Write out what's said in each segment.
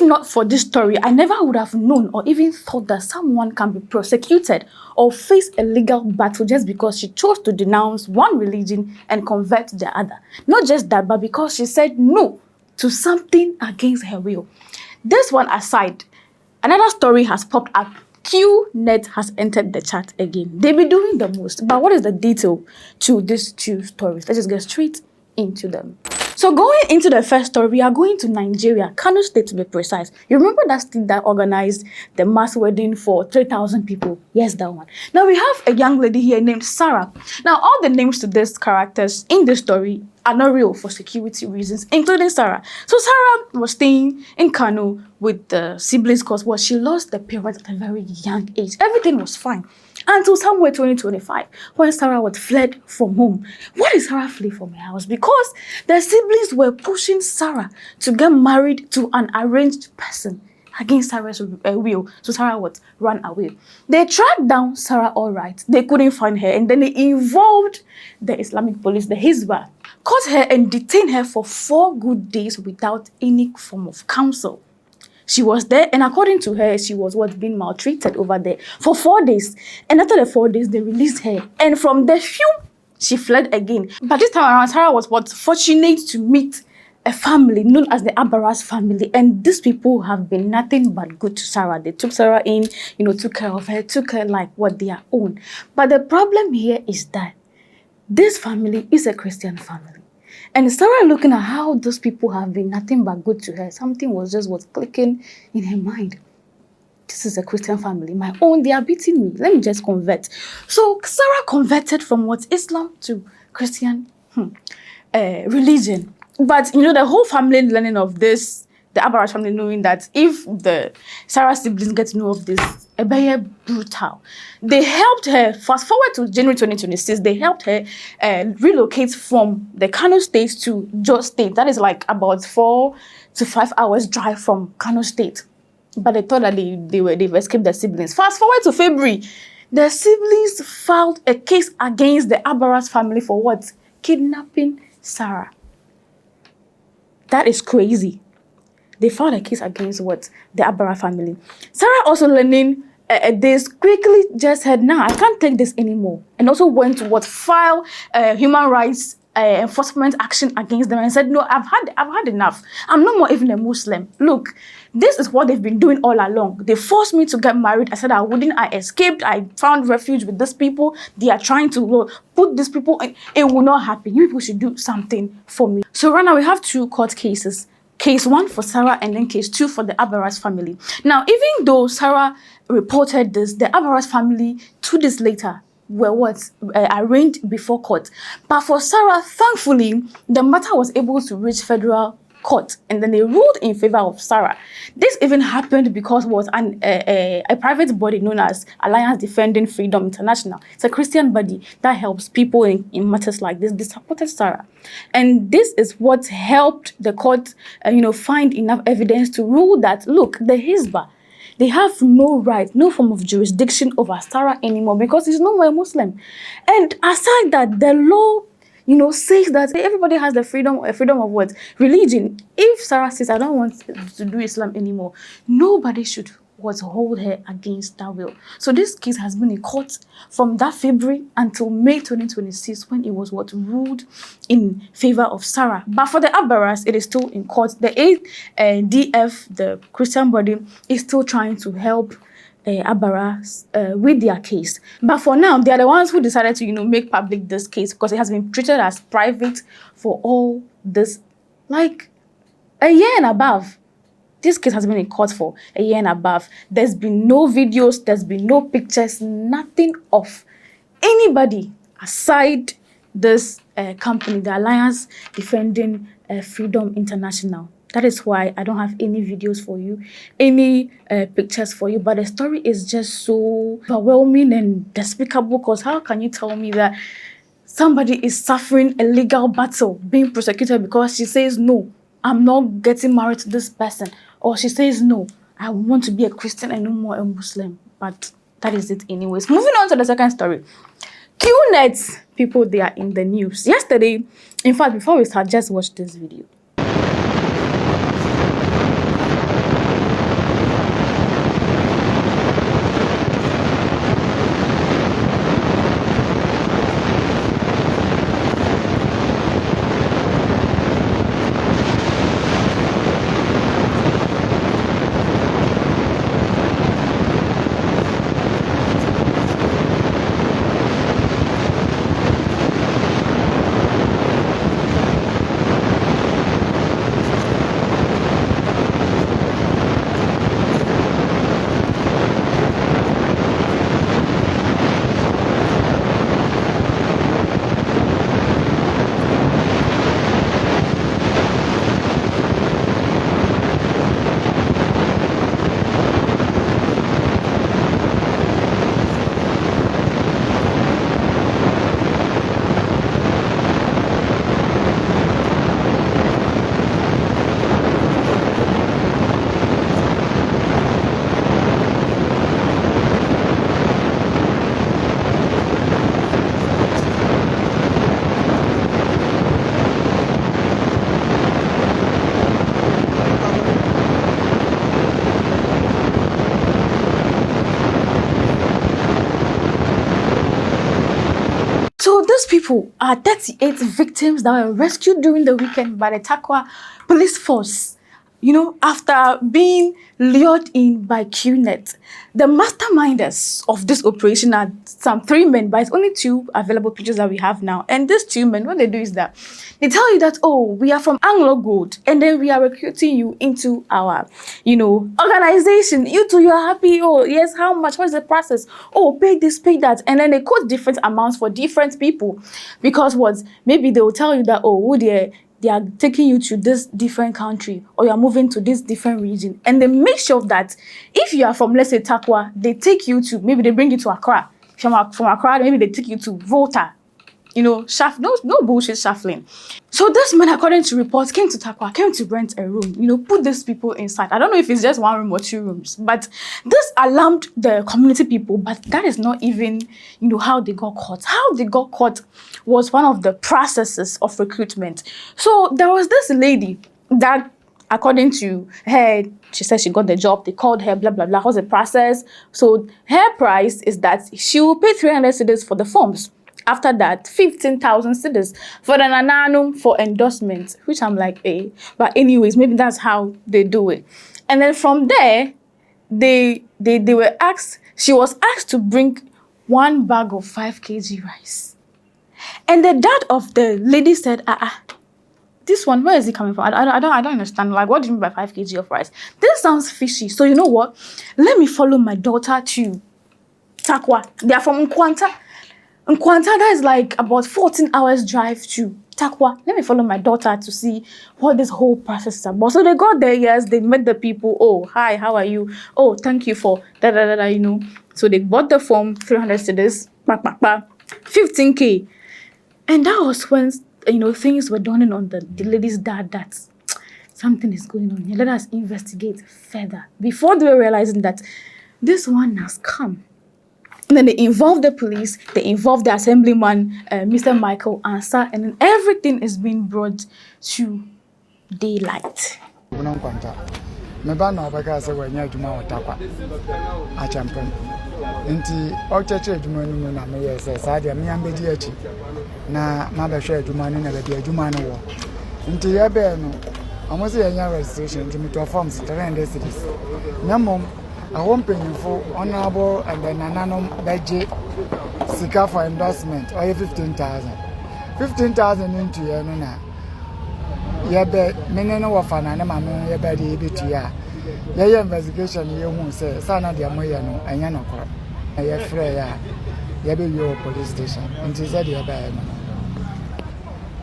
not for this story, I never would have known or even thought that someone can be prosecuted or face a legal battle just because she chose to denounce one religion and convert to the other. Not just that, but because she said no to something against her will. This one aside, another story has popped up. QNET has entered the chat again. They be doing the most. But what is the detail to these two stories? Let's just get straight into them. So going into the first story, we are going to Nigeria, Kano State to be precise. You remember that state that organized the mass wedding for 3,000 people? Yes, that one. Now we have a young lady here named Sarah. Now all the names to these characters in the story are not real for security reasons, including Sarah. So Sarah was staying in Kano with the siblings because she lost the parents at a very young age. Everything was fine until somewhere 2025 when Sarah was fled from home. Why did Sarah flee from her house? Because the siblings were pushing Sarah to get married to an arranged person against Sarah's will. So Sarah would run away. They tracked down Sarah, all right. They couldn't find her, and then they involved the Islamic police, the Hizbah, caught her and detained her for 4 good days without any form of counsel. She was there, and according to her, she was being maltreated over there for 4 days. And after the 4 days, they released her. And from there, she fled again. But this time around, Sarah was fortunate to meet a family known as the Abaras family, and these people have been nothing but good to Sarah. They took Sarah in, took care of her, took her like what their own. But the problem here is that this family is a Christian family. And Sarah, looking at how those people have been nothing but good to her, something was clicking in her mind. This is a Christian family, my own, they are beating me. Let me just convert. So Sarah converted from Islam to Christian religion. But the whole family learning of this, the Abaras family knowing that if the Sarah siblings get to know of this, a very brutal. They helped her, fast forward to January 2026, they helped her relocate from the Kano State to Jos State. That is like about 4 to 5 hours drive from Kano State. But they thought that they've escaped their siblings. Fast forward to February, the siblings filed a case against the Abaras family for what? Kidnapping Sarah. That is crazy. They filed a case against the Abara family. Sarah also learning this quickly just said, nah, I can't take this anymore. And also went to file human rights enforcement action against them and said, no, I've had enough. I'm no more even a Muslim. Look, this is what they've been doing all along. They forced me to get married. I said I wouldn't. I escaped. I found refuge with these people. They are trying to put these people in. It will not happen. You people should do something for me. So right now we have 2 court cases. Case 1 for Sarah and then case 2 for the Abaras family. Now, even though Sarah reported this, the Abaras family 2 days later were arraigned before court. But for Sarah, thankfully, the matter was able to reach federal court, and then they ruled in favor of Sarah. This even happened because a private body known as Alliance Defending Freedom International. It's a Christian body that helps people in matters like this. They supported Sarah, and this is what helped the court, find enough evidence to rule that look, the Hizbah, they have no right, no form of jurisdiction over Sarah anymore because he's no more a Muslim. And aside that, the law, says that everybody has the freedom of what? Religion. If Sarah says, I don't want to do Islam anymore, nobody should hold her against that will. So this case has been in court from that February until May 2026 when it was ruled in favor of Sarah. But for the Abaras, it is still in court. The ADF, the Christian body, is still trying to help Abaras with their case. But for now, they are the ones who decided to, make public this case because it has been treated as private for all this, like a year and above. This case has been in court for a year and above. There's been no videos, there's been no pictures, nothing of anybody aside this company, the Alliance Defending Freedom International. That is why I don't have any videos for you, any pictures for you. But the story is just so overwhelming and despicable because how can you tell me that somebody is suffering a legal battle, being prosecuted because she says, no, I'm not getting married to this person. Or she says, no, I want to be a Christian and no more a Muslim. But that is it anyways. Moving on to the second story. QNET people, they are in the news. Yesterday, in fact, before we start, just watch this video. people are 38 victims that were rescued during the weekend by the Tarkwa police force. You know, after being lured in by QNET. The masterminders of this operation are some 3 men, but it's only 2 available pictures that we have now. And these 2 men, what they do is that they tell you that, oh, we are from Anglo Gold, and then we are recruiting you into our, organization. You two, you are happy. Oh, yes, how much? What's the process? Oh, pay this, pay that. And then they quote different amounts for different people. Because what? Maybe they will tell you that, oh, they are taking you to this different country, or you are moving to this different region. And they make sure that if you are from, let's say, Tarkwa, they take you to, maybe they bring you to Accra. From Accra, maybe they take you to Volta. No bullshit shuffling. So this man, according to reports, came to Tarkwa, came to rent a room, put these people inside. I don't know if it's just 1 room or 2 rooms, but this alarmed the community people. But that is not even, how they got caught. How they got caught was one of the processes of recruitment. So there was this lady that, according to her, she said she got the job, they called her, blah, blah, blah. What's the process? So her price is that she will pay 300 cedis for the forms. After that, 15,000 cedis for the nananum for endorsement, which I'm like, but anyways, maybe that's how they do it. And then from there, they were asked, she was asked to bring 1 bag of 5 kg rice. And the dad of the lady said, this one, where is it coming from? I don't understand. Like, what do you mean by 5 kg of rice? This sounds fishy. So you know what? Let me follow my daughter to Tarkwa. They are from Nkwanta. Nkwanta, that is like about 14 hours drive to Tarkwa. Let me follow my daughter to see what this whole process is about. So they got there, yes, they met the people. Oh, hi, how are you? Oh, thank you for da. So they bought the form, 300 cedis, 15K. And that was when, things were dawning on the lady's dad that something is going on here. Let us investigate further. Before they were realizing that this one has come. And then they involved the police, they involved the assemblyman, Mr. Michael Ansah, and then everything is being brought to daylight. I won't pay you for honorable and then anonymous budget seeker for endorsement or 15,000. 15,000 into your nana. You bet many no of an animal, you bet the ABTR. Your investigation, you won't say, Sana de Amoyano, and Yanoko. I have Freya, your police station, and she said, you're bad.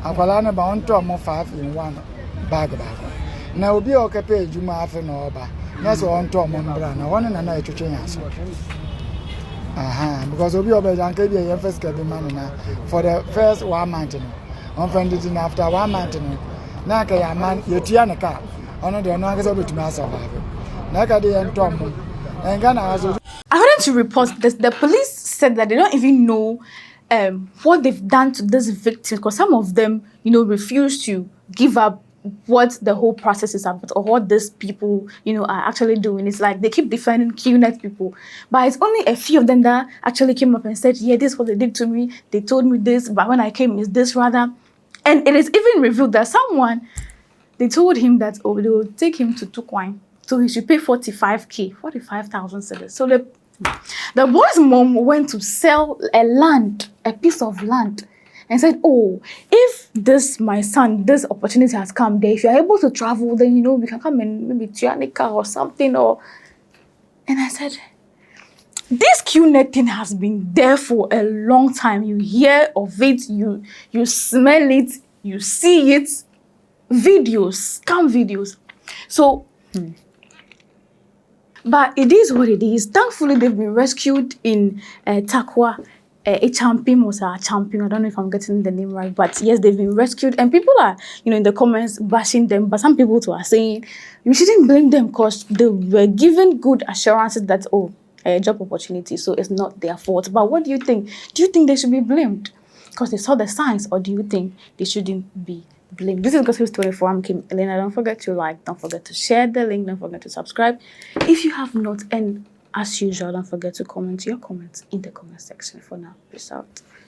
Aqualana bound to more 5 in 1 bag. Now be okay, you might have no over. That's on top of Brana, 1 and another to change. Because we obey and give you first man for the first 1 month. On Friday after 1 month. Naka man, you tiana car. On the Nagas of it to master. Naka and Tom. And Ghana. According to reports, the police said that they don't even know what they've done to these victims, because some of them, refuse to give up what the whole process is about, or what these people, are actually doing. It's like they keep defending QNET people, but it's only a few of them that actually came up and said, yeah, this is what they did to me. They told me this, but when I came, it's this rather. And it is even revealed that they told him that, they will take him to Tukwine, so he should pay 45,000 cedis. So the boy's mom went to sell a piece of land, and said, oh, if my son, this opportunity has come there, if you're able to travel, then, we can come and maybe Tianica or something. And I said, this QNET thing has been there for a long time. You hear of it, you smell it, you see it, scam videos. So, but it is what it is. Thankfully, they've been rescued in Tarkwa. A champion was a champion. I don't know if I'm getting the name right, but yes, they've been rescued. And people are, in the comments bashing them. But some people too are saying you shouldn't blame them because they were given good assurances that, a job opportunity, so it's not their fault. But what do you think? Do you think they should be blamed because they saw the signs, or do you think they shouldn't be blamed? This is Gossip 24. I'm Kim Elena. Don't forget to like, don't forget to share the link, don't forget to subscribe if you have not. And as usual, don't forget to comment your comments in the comment section. For now, peace out.